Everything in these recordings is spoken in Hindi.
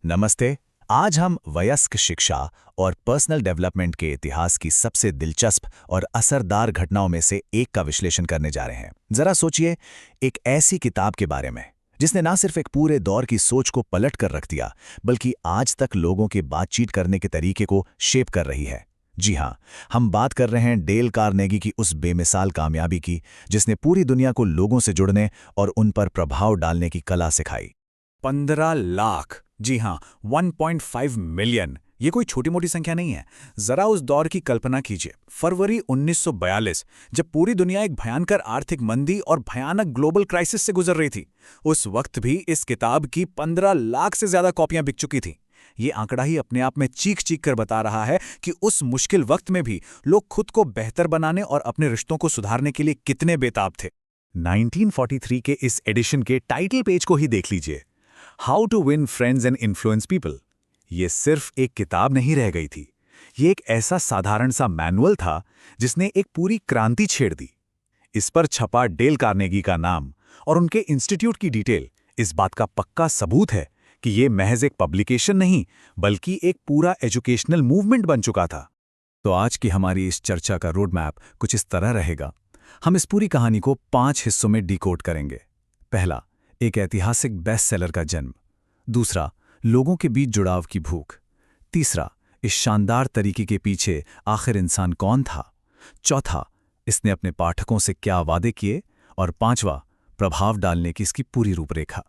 नमस्ते। आज हम वयस्क शिक्षा और पर्सनल डेवलपमेंट के इतिहास की सबसे दिलचस्प और असरदार घटनाओं में से एक का विश्लेषण करने जा रहे हैं। जरा सोचिए, एक ऐसी किताब के बारे में जिसने ना सिर्फ एक पूरे दौर की सोच को पलट कर रख दिया, बल्कि आज तक लोगों के बातचीत करने के तरीके को शेप कर रही है। जी हाँ, हम बात कर रहे हैं डेल कार्नेगी की उस बेमिसाल कामयाबी की, जिसने पूरी दुनिया को लोगों से जुड़ने और उन पर प्रभाव डालने की कला सिखाई। 15 लाख, जी हाँ, 1.5 मिलियन। ये कोई छोटी मोटी संख्या नहीं है। जरा उस दौर की कल्पना कीजिए। फरवरी 1942, जब पूरी दुनिया एक भयंकर आर्थिक मंदी और भयानक ग्लोबल क्राइसिस से गुजर रही थी, उस वक्त भी इस किताब की 15 लाख से ज्यादा कॉपियां बिक चुकी थीं। ये आंकड़ा ही अपने आप में चीख चीख कर बता रहा है कि उस मुश्किल वक्त में भी लोग खुद को बेहतर बनाने और अपने रिश्तों को सुधारने के लिए कितने बेताब थे। 1943 के इस एडिशन के टाइटल पेज को ही देख लीजिए, how to win friends and influence people. ये सिर्फ एक किताब नहीं रह गई थी, ये एक ऐसा साधारण सा मैनुअल था जिसने एक पूरी क्रांति छेड़ दी। इस पर छपा डेल कार्नेगी का नाम और उनके इंस्टीट्यूट की डिटेल इस बात का पक्का सबूत है कि ये महज एक पब्लिकेशन नहीं, बल्कि एक पूरा एजुकेशनल मूवमेंट बन चुका था। तो आज की हमारी इस चर्चा का रोड मैप कुछ इस तरह रहेगा। हम इस पूरी कहानी को 5 हिस्सों में डिकोड करेंगे। पहला, एक ऐतिहासिक बेस्ट सेलर का जन्म। दूसरा, लोगों के बीच जुड़ाव की भूख। तीसरा, इस शानदार तरीके के पीछे आखिर इंसान कौन था। चौथा, इसने अपने पाठकों से क्या वादे किए। और पांचवा, प्रभाव डालने की इसकी पूरी रूपरेखा।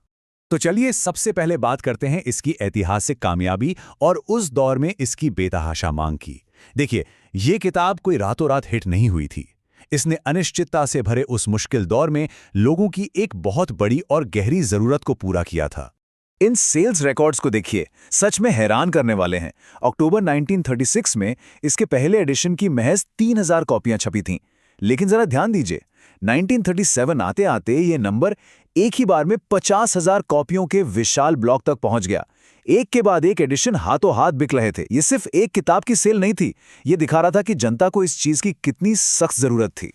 तो चलिए सबसे पहले बात करते हैं इसकी ऐतिहासिक कामयाबी और उस दौर में इसकी बेतहाशा मांग की। देखिए, ये किताब कोई रातों रात हिट नहीं हुई थी। इसने अनिश्चितता से भरे उस मुश्किल दौर में लोगों की एक बहुत बड़ी और गहरी जरूरत को पूरा किया था। इन सेल्स रिकॉर्ड्स को देखिए, सच में हैरान करने वाले हैं। अक्टूबर 1936 में इसके पहले एडिशन की महज 3000 कॉपियां छपी थीं। लेकिन जरा ध्यान दीजिए, 1937 आते आते ये नंबर एक ही बार में 50,000 कॉपियों के विशाल ब्लॉक तक पहुंच गया। एक के बाद एक एडिशन हाथों हाथ बिक रहे थे। ये सिर्फ एक किताब की सेल नहीं थी, ये दिखा रहा था कि जनता को इस चीज की कितनी सख्त जरूरत थी।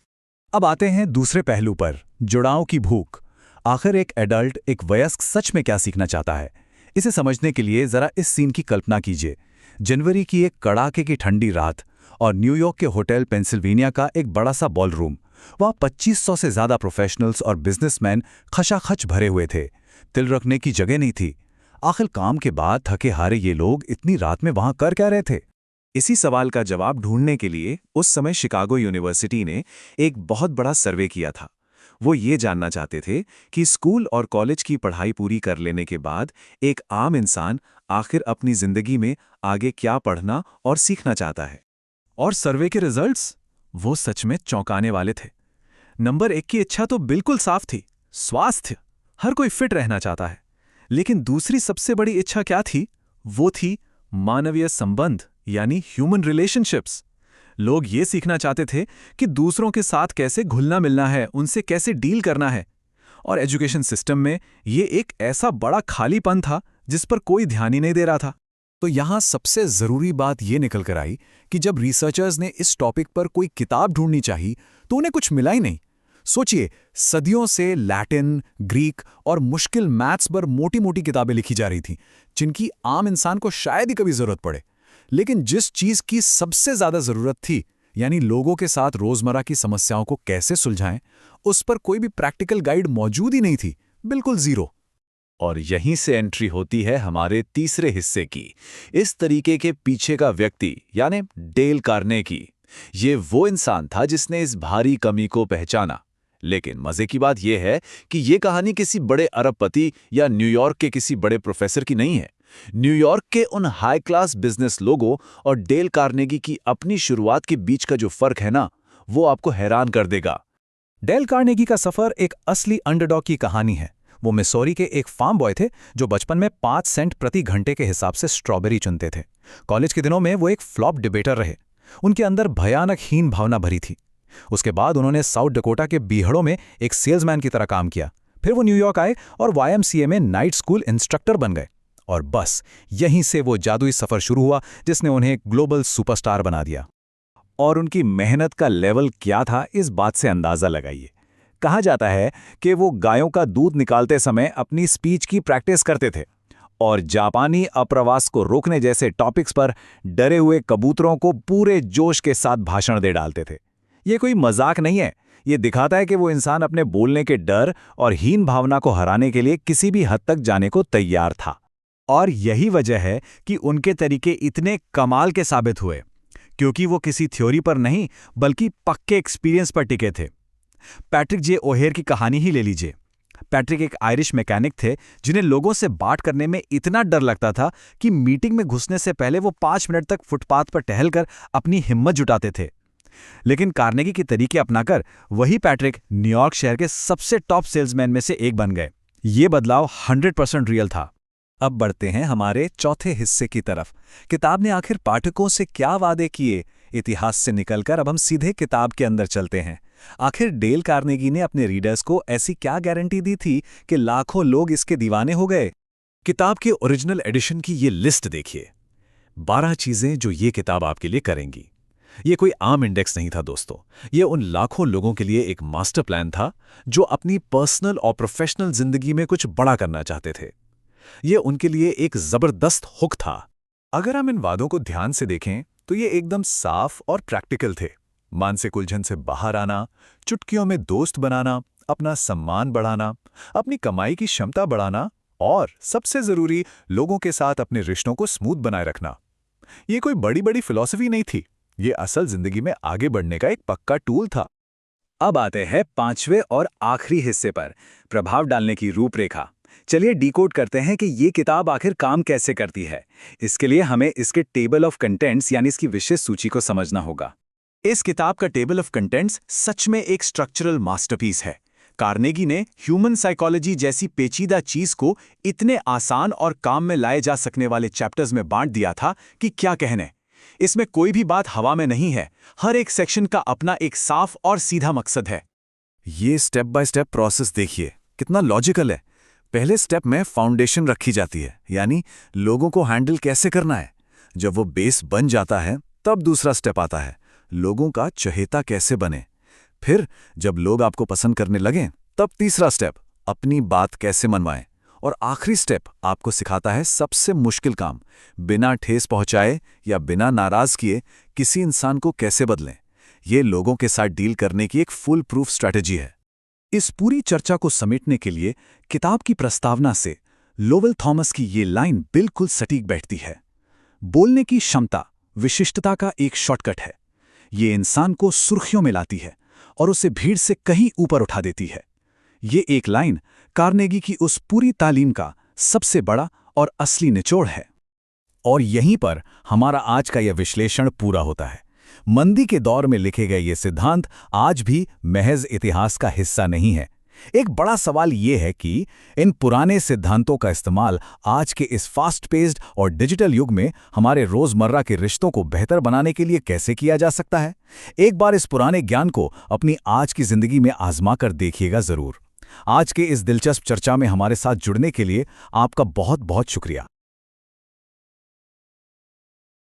अब आते हैं दूसरे पहलू पर, जुड़ाव की भूख। आखिर एक एडल्ट, एक वयस्क सच में क्या सीखना चाहता है? इसे समझने के लिए जरा इस सीन की कल्पना कीजिए। जनवरी की एक कड़ाके की ठंडी रात और न्यूयॉर्क के होटल पेंसिल्वेनिया का एक बड़ा सा बॉल रूम। वहाँ 2500 से ज्यादा प्रोफेशनल्स और बिजनेसमैन खचाखच भरे हुए थे। तिल रखने की जगह नहीं थी। आखिर काम के बाद थके हारे ये लोग इतनी रात में वहां कर क्या रहे थे? इसी सवाल का जवाब ढूंढने के लिए उस समय शिकागो यूनिवर्सिटी ने एक बहुत बड़ा सर्वे किया था। वो ये जानना चाहते थे कि स्कूल और कॉलेज की पढ़ाई पूरी कर लेने के बाद एक आम इंसान आखिर अपनी जिंदगी में आगे क्या पढ़ना और सीखना चाहता है। और सर्वे के रिजल्ट्स वो सच में चौंकाने वाले थे। नंबर 1 की इच्छा तो बिल्कुल साफ थी, स्वास्थ्य। हर कोई फिट रहना चाहता है। लेकिन दूसरी सबसे बड़ी इच्छा क्या थी? वो थी मानवीय संबंध, यानी ह्यूमन रिलेशनशिप्स। लोग ये सीखना चाहते थे कि दूसरों के साथ कैसे घुलना मिलना है, उनसे कैसे डील करना है। और एजुकेशन सिस्टम में ये एक ऐसा बड़ा खालीपन था जिस पर कोई ध्यान ही नहीं दे रहा था। तो यहाँ सबसे जरूरी बात ये निकल कर आई कि जब रिसर्चर्स ने इस टॉपिक पर कोई किताब ढूंढनी चाहिए तो उन्हें कुछ मिला ही नहीं। सोचिए, सदियों से लैटिन, ग्रीक और मुश्किल मैथ्स पर मोटी मोटी किताबें लिखी जा रही थीं, जिनकी आम इंसान को शायद ही कभी जरूरत पड़े। लेकिन जिस चीज की सबसे ज्यादा जरूरत थी, यानी लोगों के साथ रोजमर्रा की समस्याओं को कैसे सुलझाएं, उस पर कोई भी प्रैक्टिकल गाइड मौजूद ही नहीं थी, बिल्कुल जीरो। और यहीं से एंट्री होती है हमारे तीसरे हिस्से की। इस तरीके के पीछे का व्यक्ति, यानी डेल कार्नेगी। ये वो इंसान था जिसने इस भारी कमी को पहचाना। लेकिन मजे की बात यह है कि यह कहानी किसी बड़े अरबपति या न्यूयॉर्क के किसी बड़े प्रोफेसर की नहीं है। न्यूयॉर्क के उन हाई क्लास बिजनेस लोगों और डेल कार्नेगी की अपनी शुरुआत के बीच का जो फर्क है ना, वो आपको हैरान कर देगा। डेल कार्नेगी का सफर एक असली अंडरडॉग की कहानी है। वो मिसौरी के एक फार्म बॉय थे जो बचपन में 5 सेंट प्रति घंटे के हिसाब से स्ट्रॉबेरी चुनते थे। कॉलेज के दिनों में वो एक फ्लॉप डिबेटर रहे। उनके अंदर भयानक हीन भावना भरी थी। उसके बाद उन्होंने साउथ डकोटा के बीहड़ों में एक सेल्समैन की तरह काम किया। फिर वो न्यूयॉर्क आए और YMCA में नाइट स्कूल इंस्ट्रक्टर बन गए। और बस यहीं से वो जादुई सफर शुरू हुआ जिसने उन्हें एक ग्लोबल सुपरस्टार बना दिया। और उनकी मेहनत का लेवल क्या था, इस बात से अंदाजा लगाइए। कहा जाता है कि वो गायों का दूध निकालते समय अपनी स्पीच की प्रैक्टिस करते थे और जापानी अप्रवास को रोकने जैसे टॉपिक्स पर डरे हुए कबूतरों को पूरे जोश के साथ भाषण दे डालते थे। ये कोई मजाक नहीं है, ये दिखाता है कि वो इंसान अपने बोलने के डर और हीन भावना को हराने के लिए किसी भी हद तक जाने को तैयार था। और यही वजह है कि उनके तरीके इतने कमाल के साबित हुए, क्योंकि वो किसी थ्योरी पर नहीं बल्कि पक्के एक्सपीरियंस पर टिके थे। पैट्रिक जे ओहेयर की कहानी ही ले लीजिए। पैट्रिक एक आयरिश मैकेनिक थे जिन्हें लोगों से बात करने में इतना डर लगता था कि मीटिंग में घुसने से पहले वो 5 मिनट तक फुटपाथ पर टहलकर अपनी हिम्मत जुटाते थे। लेकिन कार्नेगी के तरीके अपनाकर वही पैट्रिक न्यूयॉर्क शहर के सबसे टॉप सेल्समैन में से एक बन गए। ये बदलाव 100% रियल था। अब बढ़ते हैं हमारे चौथे हिस्से की तरफ। किताब ने आखिर पाठकों से क्या वादे किए? इतिहास से निकलकर अब हम सीधे किताब के अंदर चलते हैं। आखिर डेल कार्नेगी ने अपने रीडर्स को ऐसी क्या गारंटी दी थी कि लाखों लोग इसके दीवाने हो गए? किताब के ओरिजिनल एडिशन की ये लिस्ट देखिए। 12 चीजें जो ये किताब आपके लिए करेंगी। ये कोई आम इंडेक्स नहीं था दोस्तों, ये उन लाखों लोगों के लिए एक मास्टर प्लान था जो अपनी पर्सनल और प्रोफेशनल जिंदगी में कुछ बड़ा करना चाहते थे। ये उनके लिए एक जबरदस्त हुक था। अगर हम इन वादों को ध्यान से देखें तो ये एकदम साफ और प्रैक्टिकल थे। मानसिक उलझन से बाहर आना, चुटकियों में दोस्त बनाना, अपना सम्मान बढ़ाना, अपनी कमाई की क्षमता बढ़ाना और सबसे जरूरी लोगों के साथ अपने रिश्तों को स्मूथ बनाए रखना। ये कोई बड़ी बड़ी फिलॉसफी नहीं थी, ये असल जिंदगी में आगे बढ़ने का एक पक्का टूल था। अब आते हैं 5वें और आखिरी हिस्से पर, प्रभाव डालने की रूपरेखा। चलिए डिकोड करते हैं कि ये किताब आखिर काम कैसे करती है। इसके लिए हमें इसके टेबल ऑफ कंटेंट्स यानी इसकी विशेष सूची को समझना होगा। इस किताब का टेबल ऑफ कंटेंट्स सच में एक स्ट्रक्चरल मास्टरपीस है। कार्नेगी ने ह्यूमन साइकोलॉजी जैसी पेचीदा चीज को इतने आसान और काम में लाए जा सकने वाले चैप्टर्स में बांट दिया था कि क्या कहने। इसमें कोई भी बात हवा में नहीं है, हर एक सेक्शन का अपना एक साफ और सीधा मकसद है। ये स्टेप बाय स्टेप प्रोसेस देखिए, कितना लॉजिकल है। पहले स्टेप में फाउंडेशन रखी जाती है, यानी लोगों को हैंडल कैसे करना है। जब वो बेस बन जाता है तब दूसरा स्टेप आता है, लोगों का चहेता कैसे बने। फिर जब लोग आपको पसंद करने लगें तब तीसरा स्टेप, अपनी बात कैसे मनवाएं। और आखिरी स्टेप आपको सिखाता है सबसे मुश्किल काम, बिना ठेस पहुंचाए या बिना नाराज किए किसी इंसान को कैसे बदलें। ये लोगों के साथ डील करने की एक फुल प्रूफ स्ट्रैटेजी है। इस पूरी चर्चा को समेटने के लिए किताब की प्रस्तावना से लोवेल थॉमस की ये लाइन बिल्कुल सटीक बैठती है। बोलने की क्षमता विशिष्टता का एक शॉर्टकट है। ये इंसान को सुर्खियों में लाती है और उसे भीड़ से कहीं ऊपर उठा देती है। ये एक लाइन कार्नेगी की उस पूरी तालीम का सबसे बड़ा और असली निचोड़ है। और यहीं पर हमारा आज का यह विश्लेषण पूरा होता है। मंदी के दौर में लिखे गए ये सिद्धांत आज भी महज इतिहास का हिस्सा नहीं है। एक बड़ा सवाल ये है कि इन पुराने सिद्धांतों का इस्तेमाल आज के इस फास्ट पेस्ड और डिजिटल युग में हमारे रोजमर्रा के रिश्तों को बेहतर बनाने के लिए कैसे किया जा सकता है। एक बार इस पुराने ज्ञान को अपनी आज की जिंदगी में आजमा कर देखिएगा जरूर। आज के इस दिलचस्प चर्चा में हमारे साथ जुड़ने के लिए आपका बहुत बहुत शुक्रिया।